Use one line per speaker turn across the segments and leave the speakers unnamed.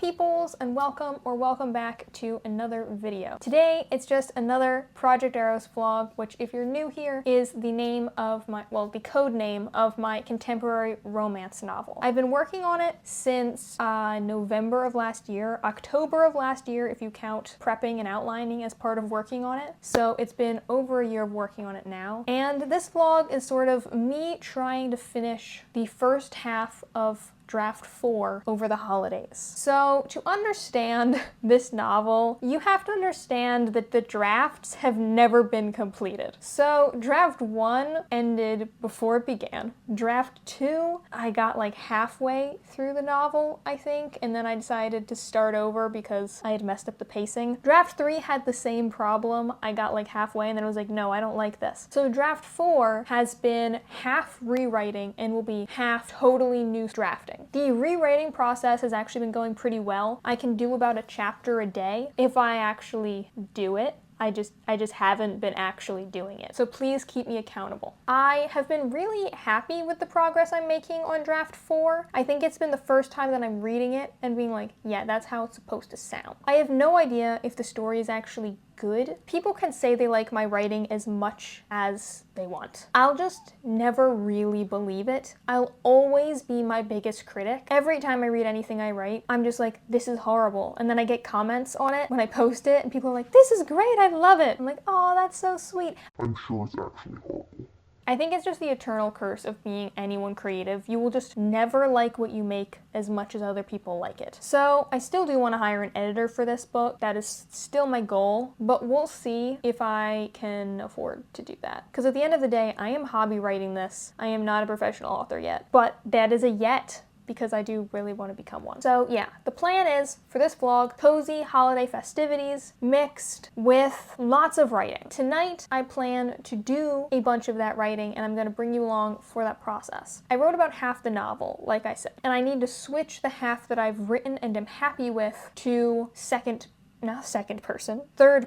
peoples, and welcome back to another video. Today, it's just another Project Eros vlog, which if you're new here, is the name of my, well, the code name of my contemporary romance novel. I've been working on it since November of last year, October of last year if you count prepping and outlining as part of working on it. So it's been over a year of working on it now. And this vlog is sort of me trying to finish the first half of Draft 4 over the holidays. So to understand this novel, you have to understand that the drafts have never been completed. So Draft 1 ended before it began. Draft 2, I got like halfway through the novel, I think, and then I decided to start over because I had messed up the pacing. Draft 3 had the same problem. I got like halfway and then I was like, no, I don't like this. So Draft 4 has been half rewriting and will be half totally new drafting. The rewriting process has actually been going pretty well. I can do about a chapter a day if I actually do it. I just haven't been actually doing it. So please keep me accountable. I have been really happy with the progress I'm making on Draft 4. I think it's been the first time that I'm reading it and being like, yeah, that's how it's supposed to sound. I have no idea if the story is actually good. People can say they like my writing as much as they want. I'll just never really believe it. I'll always be my biggest critic. Every time I read anything I write, I'm just like, this is horrible. And then I get comments on it when I post it and people are like, this is great, I love it. I'm like, oh, that's so sweet.
I'm sure it's actually horrible.
I think it's just the eternal curse of being anyone creative. You will just never like what you make as much as other people like it. So I still do want to hire an editor for this book. That is still my goal, but we'll see if I can afford to do that. Because at the end of the day, I am hobby writing this. I am not a professional author yet, but that is a yet, because I do really want to become one. So yeah, the plan is for this vlog, cozy holiday festivities mixed with lots of writing. Tonight, I plan to do a bunch of that writing and I'm going to bring you along for that process. I wrote about half the novel, like I said, and I need to switch the half that I've written and am happy with to third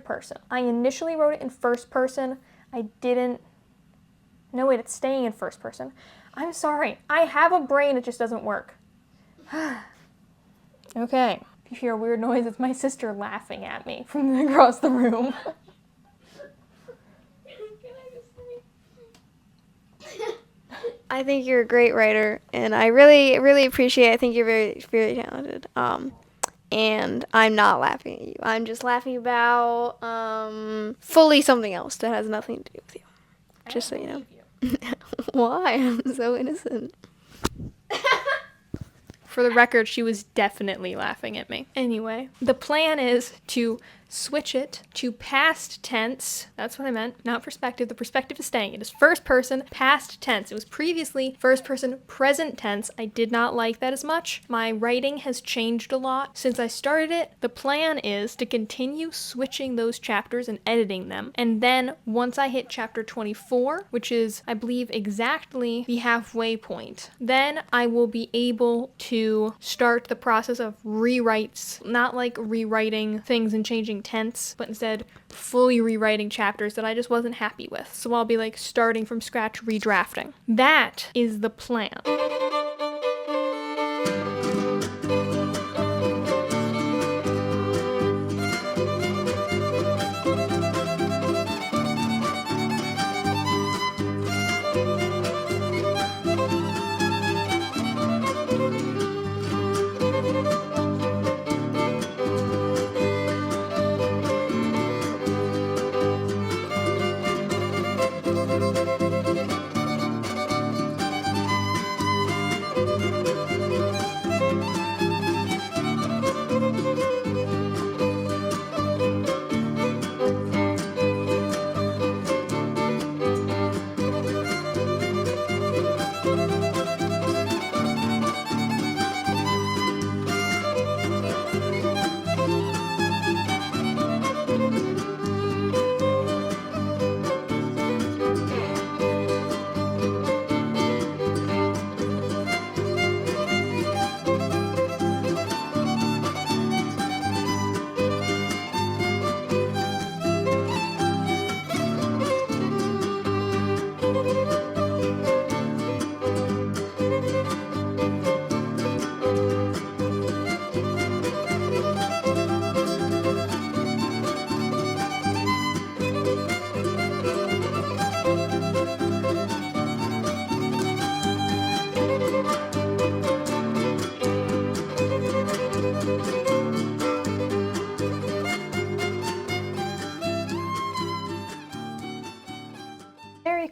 person. I initially wrote it in first person. No wait, it's staying in first person. I'm sorry. I have a brain, it just doesn't work. Okay. If you hear a weird noise, it's my sister laughing at me from across the room.
I think you're a great writer, and I really, really appreciate it. I think you're very, very talented. And I'm not laughing at you. I'm just laughing about fully something else that has nothing to do with you. Just so you know. Why? I'm so innocent.
For the record, she was definitely laughing at me. Anyway, the plan is to switch it to past tense. That's what I meant, not perspective. The perspective is staying. It is first person, past tense. It was previously first person, present tense. I did not like that as much. My writing has changed a lot since I started it. The plan is to continue switching those chapters and editing them. And then once I hit chapter 24, which is, I believe, exactly the halfway point, then I will be able to start the process of rewrites, not like rewriting things and changing tense, but instead fully rewriting chapters that I just wasn't happy with. So I'll be like starting from scratch, redrafting. That is the plan.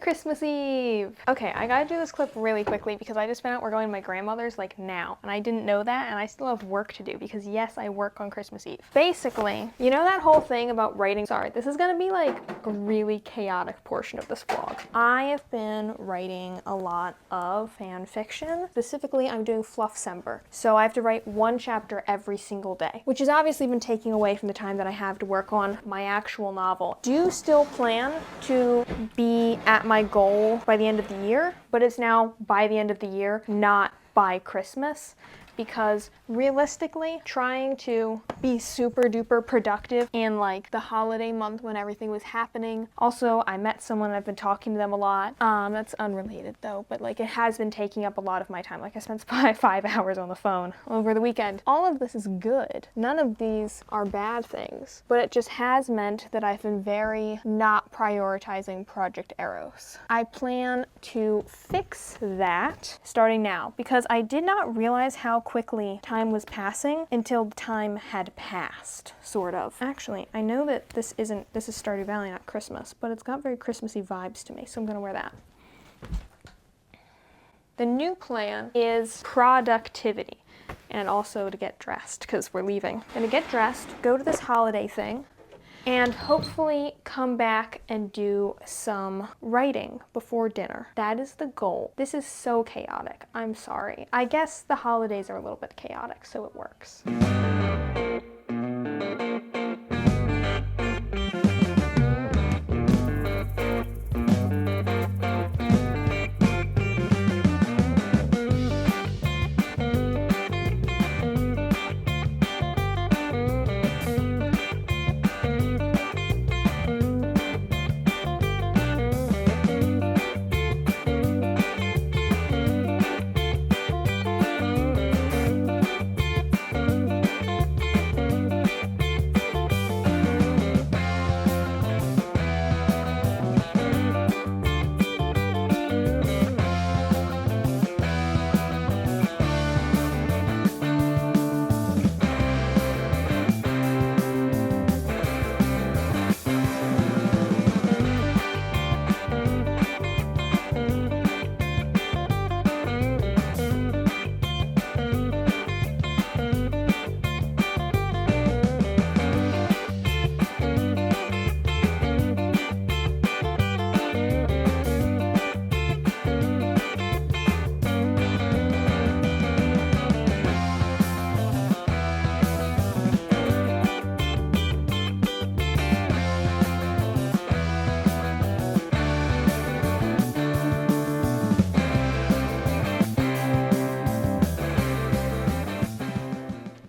Christmas Eve. Okay, I gotta do this clip really quickly because I just found out we're going to my grandmother's like now, and I didn't know that, and I still have work to do because yes, I work on Christmas Eve. Basically, you know that whole thing about writing, sorry, this is gonna be like a really chaotic portion of this vlog. I have been writing a lot of fan fiction. Specifically, I'm doing Fluffcember. So I have to write one chapter every single day, which has obviously been taking away from the time that I have to work on my actual novel. Do still plan to be at my goal by the end of the year, but it's now by the end of the year, not by Christmas. Because realistically, trying to be super duper productive in like the holiday month when everything was happening. Also, I met someone and I've been talking to them a lot. That's unrelated though, but like it has been taking up a lot of my time. Like I spent 5 hours on the phone over the weekend. All of this is good. None of these are bad things, but it just has meant that I've been very not prioritizing Project Eros. I plan to fix that starting now because I did not realize how quickly time was passing until time had passed, sort of. Actually, I know that this is Stardew Valley, not Christmas, but it's got very Christmassy vibes to me, so I'm gonna wear that. The new plan is productivity, and also to get dressed, because we're leaving. I'm gonna get dressed, go to this holiday thing, and hopefully come back and do some writing before dinner. That is the goal. This is so chaotic. I'm sorry. I guess the holidays are a little bit chaotic, so it works.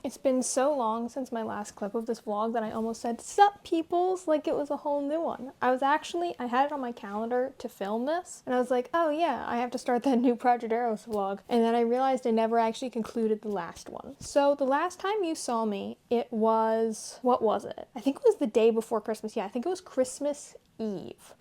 It's been so long since my last clip of this vlog that I almost said, "Sup peoples," like it was a whole new one. I had it on my calendar to film this, and I was like, oh yeah, I have to start that new Project Eros vlog. And then I realized I never actually concluded the last one. So the last time you saw me, it was, what was it? I think it was the day before Christmas. Yeah, I think it was Christmas Eve.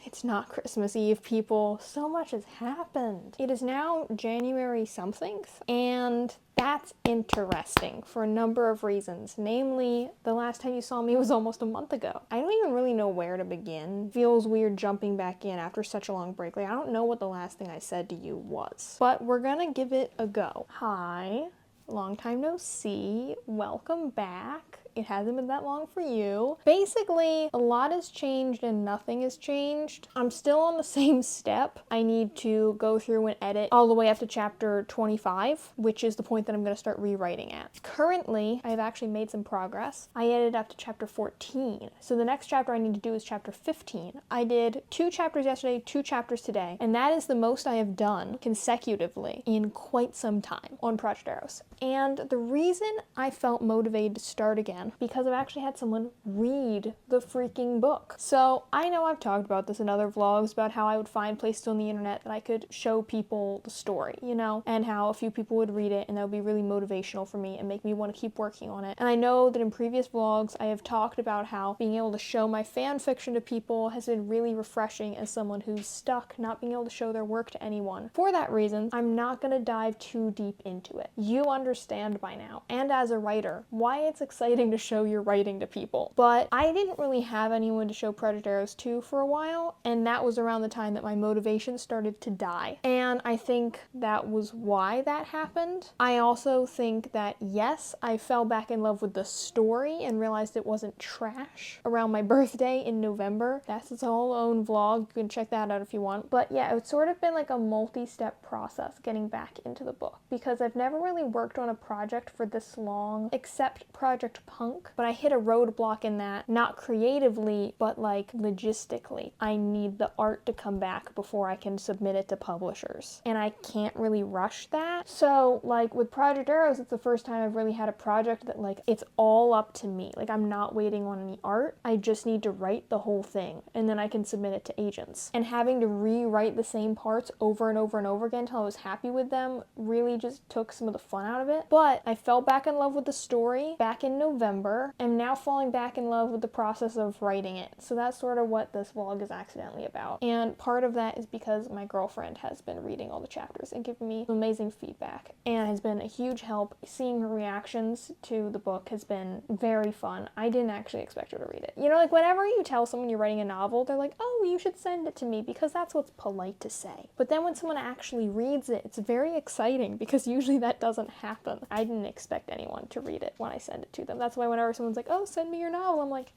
It's not Christmas Eve, people. So much has happened. It is now January something, and that's interesting for a number of reasons. Namely, the last time you saw me was almost a month ago. I don't even really know where to begin. Feels weird jumping back in after such a long break. Like, I don't know what the last thing I said to you was, but we're gonna give it a go. Hi, long time no see. Welcome back. It hasn't been that long for you. Basically, a lot has changed and nothing has changed. I'm still on the same step. I need to go through and edit all the way up to chapter 25, which is the point that I'm gonna start rewriting at. Currently, I've actually made some progress. I edited up to chapter 14. So the next chapter I need to do is chapter 15. I did 2 chapters yesterday, 2 chapters today, and that is the most I have done consecutively in quite some time on Project Eros. And the reason I felt motivated to start again, because I've actually had someone read the freaking book. So I know I've talked about this in other vlogs about how I would find places on the internet that I could show people the story, you know, and how a few people would read it and that would be really motivational for me and make me want to keep working on it. And I know that in previous vlogs I have talked about how being able to show my fan fiction to people has been really refreshing as someone who's stuck not being able to show their work to anyone. For that reason, I'm not going to dive too deep into it. You understand by now, and as a writer, why it's exciting to to show your writing to people. But I didn't really have anyone to show Project Eros to for a while, and that was around the time that my motivation started to die. And I think that was why that happened. I also think that, yes, I fell back in love with the story and realized it wasn't trash around my birthday in November. That's its whole own vlog. You can check that out if you want. But yeah, it's sort of been like a multi-step process getting back into the book, because I've never really worked on a project for this long except Project Punk, but I hit a roadblock in that, not creatively, but like logistically. I need the art to come back before I can submit it to publishers, and I can't really rush that. So like with Project Eros, it's the first time I've really had a project that like it's all up to me. Like I'm not waiting on any art. I just need to write the whole thing, and then I can submit it to agents. And having to rewrite the same parts over and over and over again until I was happy with them really just took some of the fun out of it. But I fell back in love with the story back in November. I'm now falling back in love with the process of writing it. So that's sort of what this vlog is accidentally about. And part of that is because my girlfriend has been reading all the chapters and giving me amazing feedback, and has been a huge help. Seeing her reactions to the book has been very fun. I didn't actually expect her to read it. You know, like whenever you tell someone you're writing a novel, they're like, oh, you should send it to me, because that's what's polite to say. But then when someone actually reads it, it's very exciting, because usually that doesn't happen. I didn't expect anyone to read it when I send it to them. That's why whenever someone's like, oh, send me your novel, I'm like,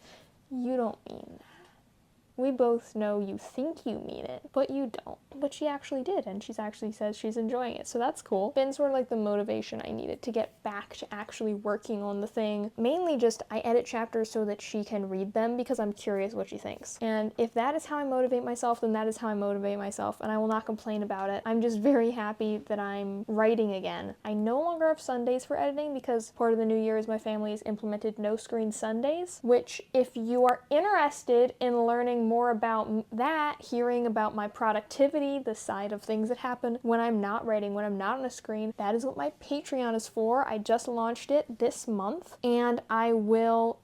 you don't mean that. We both know you think you mean it, but you don't. But she actually did, and she's actually says she's enjoying it, so that's cool. Been sort of like the motivation I needed to get back to actually working on the thing. Mainly just I edit chapters so that she can read them, because I'm curious what she thinks. And if that is how I motivate myself, then that is how I motivate myself, and I will not complain about it. I'm just very happy that I'm writing again. I no longer have Sundays for editing, because part of the new year is my family has implemented no screen Sundays, which if you are interested in learning more about that, hearing about my productivity, the side of things that happen when I'm not writing, when I'm not on a screen, that is what my Patreon is for. I just launched it this month, and I will,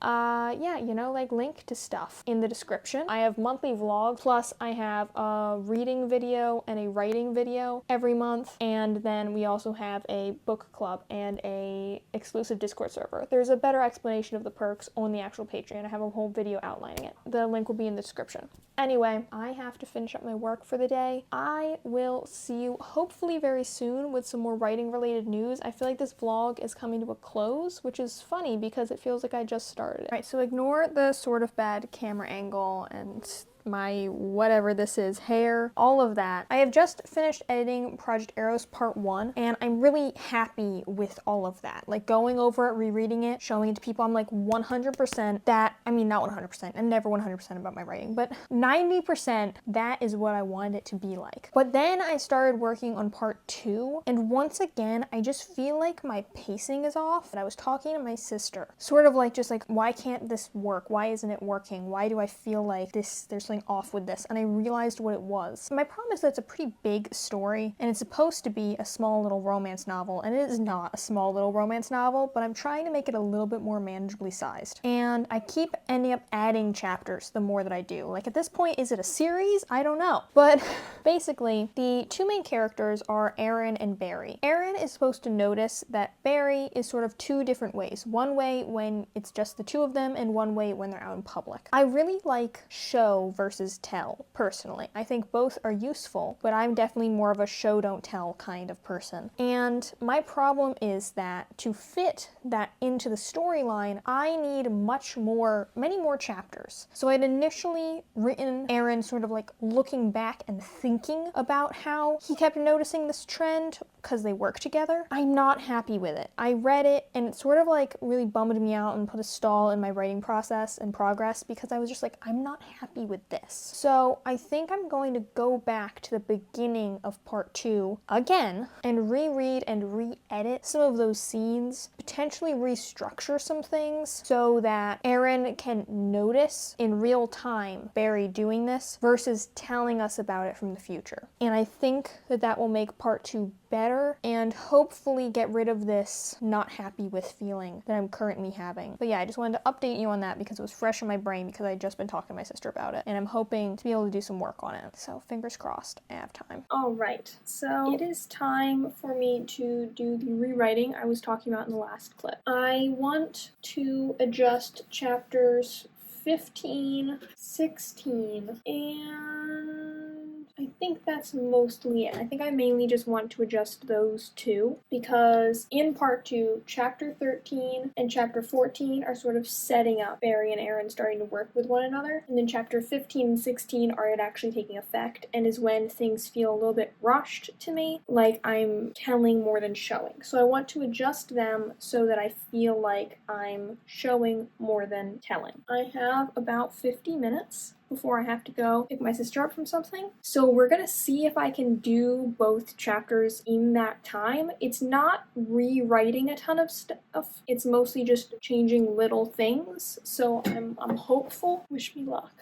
like link to stuff in the description. I have monthly vlogs, plus I have a reading video and a writing video every month, and then we also have a book club and a exclusive Discord server. There's a better explanation of the perks on the actual Patreon. I have a whole video outlining it. The link will be in the description. Anyway, I have to finish up my work for the day. I will see you hopefully very soon with some more writing related news. I feel like this vlog is coming to a close, which is funny because it feels like I just started. Alright, so ignore the sort of bad camera angle and my whatever this is, hair, all of that. I have just finished editing Project Eros Part 1, and I'm really happy with all of that. Like going over it, rereading it, showing it to people, I'm like 100% that, I mean not 100%, I'm never 100% about my writing, but 90% that is what I wanted it to be like. But then I started working on Part 2, and once again, I just feel like my pacing is off. And I was talking to my sister, sort of like just like, why can't this work? Why isn't it working? Why do I feel like there's something off with this? And I realized what it was. My problem is that it's a pretty big story, and it's supposed to be a small little romance novel, and it is not a small little romance novel, but I'm trying to make it a little bit more manageably sized. And I keep ending up adding chapters the more that I do. Like at this point, is it a series? I don't know. But basically, the two main characters are Aaron and Barry. Aaron is supposed to notice that Barry is sort of two different ways. One way when it's just the two of them, and one way when they're out in public. I really like show versus tell, personally. I think both are useful, but I'm definitely more of a show don't tell kind of person. And my problem is that to fit that into the storyline, I need many more chapters. So I'd initially written Aaron sort of like looking back and thinking about how he kept noticing this trend because they work together. I'm not happy with it. I read it and it sort of like really bummed me out and put a stall in my writing process and progress, because I was just like, I'm not happy with this. So I think I'm going to go back to the beginning of Part 2 again and reread and re-edit some of those scenes, potentially restructure some things so that Aaron can notice in real time Barry doing this versus telling us about it from the future. And I think that that will make Part 2 better and hopefully get rid of this not happy with feeling that I'm currently having. But yeah, I just wanted to update you on that because it was fresh in my brain because I had just been talking to my sister about it, and I'm hoping to be able to do some work on it. So fingers crossed, I have time. Alright, so it is time for me to do the rewriting I was talking about in the last clip. I want to adjust chapters 15, 16, and I think that's mostly it. I think I mainly just want to adjust those two because in part 2, chapter 13 and chapter 14 are sort of setting up Barry and Aaron starting to work with one another, and then chapter 15 and 16 are it actually taking effect and is when things feel a little bit rushed to me, like I'm telling more than showing. So I want to adjust them so that I feel like I'm showing more than telling. I have about 50 minutes before I have to go pick my sister up from something. So we're gonna see if I can do both chapters in that time. It's not rewriting a ton of stuff. It's mostly just changing little things. So I'm hopeful. Wish me luck.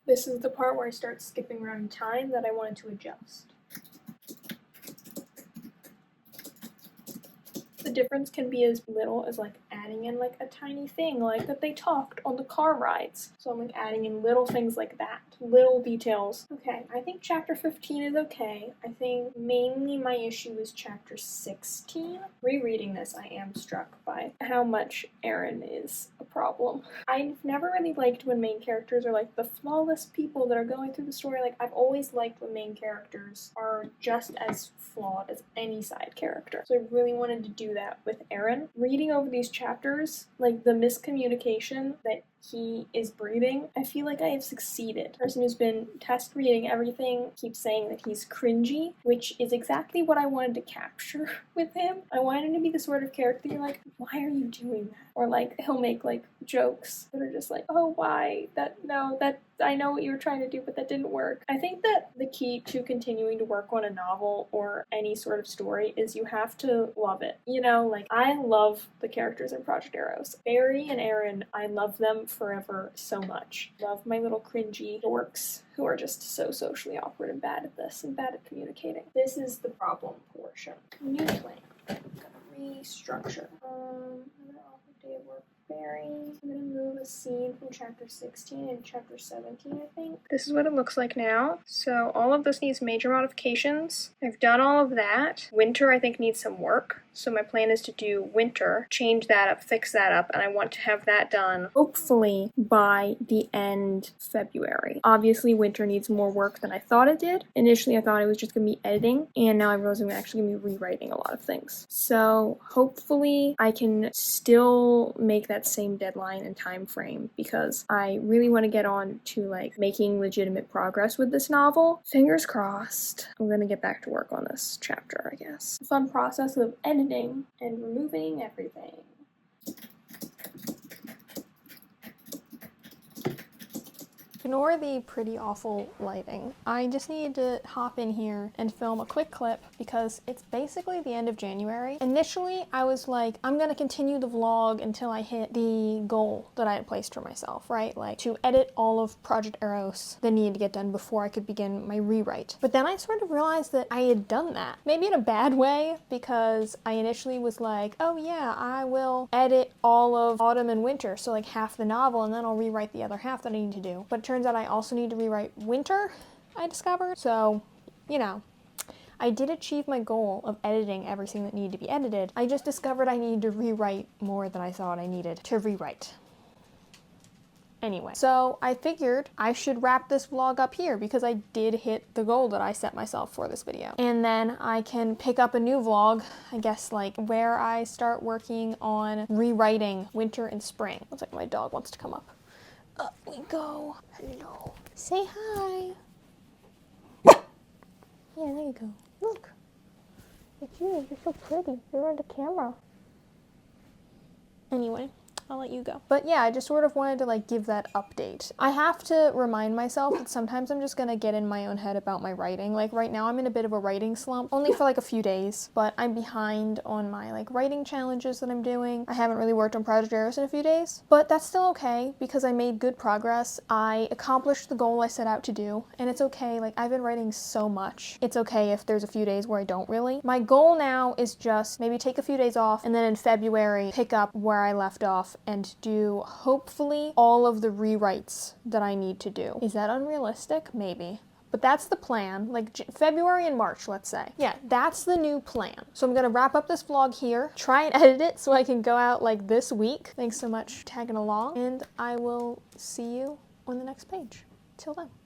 This is the part where I start skipping around in time that I wanted to adjust. The difference can be as little as like adding in like a tiny thing like that they talked on the car rides. So I'm like adding in little things like that, little details. Okay, I think chapter 15 is okay. I think mainly my issue is chapter 16. Rereading this, I am struck by how much Aaron is a problem. I've never really liked when main characters are like the flawless people that are going through the story. Like I've always liked when main characters are just as flawed as any side character. So I really wanted to do that with Aaron. Reading over these chapters, like the miscommunication that he is breathing, I feel like I have succeeded. The person who's been test reading everything keeps saying that he's cringy, which is exactly what I wanted to capture with him. I wanted him to be the sort of character you're like, why are you doing that? Or like he'll make like jokes that are just like, oh why? I know what you were trying to do, but that didn't work. I think that the key to continuing to work on a novel or any sort of story is you have to love it. You know, like I love the characters in Project Eros. Barry and Aaron, I love them forever so much. Love my little cringy dorks who are just so socially awkward and bad at this and bad at communicating. This is the problem portion. New plan. I'm gonna restructure. I'm gonna offer day of work Barry. I'm gonna move a scene from chapter 16 and chapter 17, I think. This is what it looks like now. So all of this needs major modifications. I've done all of that. Winter, I think, needs some work. So my plan is to do winter, change that up, fix that up, and I want to have that done hopefully by the end February. Obviously, winter needs more work than I thought it did. Initially, I thought it was just going to be editing, and now I realize I'm actually going to be rewriting a lot of things. So hopefully I can still make that same deadline and time frame because I really want to get on to like making legitimate progress with this novel. Fingers crossed. I'm going to get back to work on this chapter, I guess. The fun process of editing and removing everything. Ignore the pretty awful lighting. I just needed to hop in here and film a quick clip because it's basically the end of January. Initially, I was like, I'm gonna continue the vlog until I hit the goal that I had placed for myself, right? Like to edit all of Project Eros that needed to get done before I could begin my rewrite. But then I sort of realized that I had done that. Maybe in a bad way because I initially was like, oh yeah, I will edit all of autumn and winter, so like half the novel, and then I'll rewrite the other half that I need to do. But it turns out I also need to rewrite winter, I discovered. So, you know, I did achieve my goal of editing everything that needed to be edited. I just discovered I needed to rewrite more than I thought I needed to rewrite. Anyway, so I figured I should wrap this vlog up here because I did hit the goal that I set myself for this video. And then I can pick up a new vlog, I guess like where I start working on rewriting winter and spring. Looks like my dog wants to come up. Up we go. Hello. Say hi. Yeah, there you go. Look. It's you. You're so pretty. You're on the camera. Anyway, I'll let you go. But yeah, I just sort of wanted to like give that update. I have to remind myself that sometimes I'm just gonna get in my own head about my writing. Like right now I'm in a bit of a writing slump, only for like a few days, but I'm behind on my like writing challenges that I'm doing. I haven't really worked on Project Eros in a few days, but that's still okay because I made good progress. I accomplished the goal I set out to do, and it's okay. Like I've been writing so much. It's okay if there's a few days where I don't really. My goal now is just maybe take a few days off and then in February pick up where I left off and do hopefully all of the rewrites that I need to do. Is that unrealistic? Maybe. But that's the plan, like February and March, let's say. Yeah, that's the new plan. So I'm gonna wrap up this vlog here, try and edit it so I can go out like this week. Thanks so much for tagging along, and I will see you on the next page. Till then.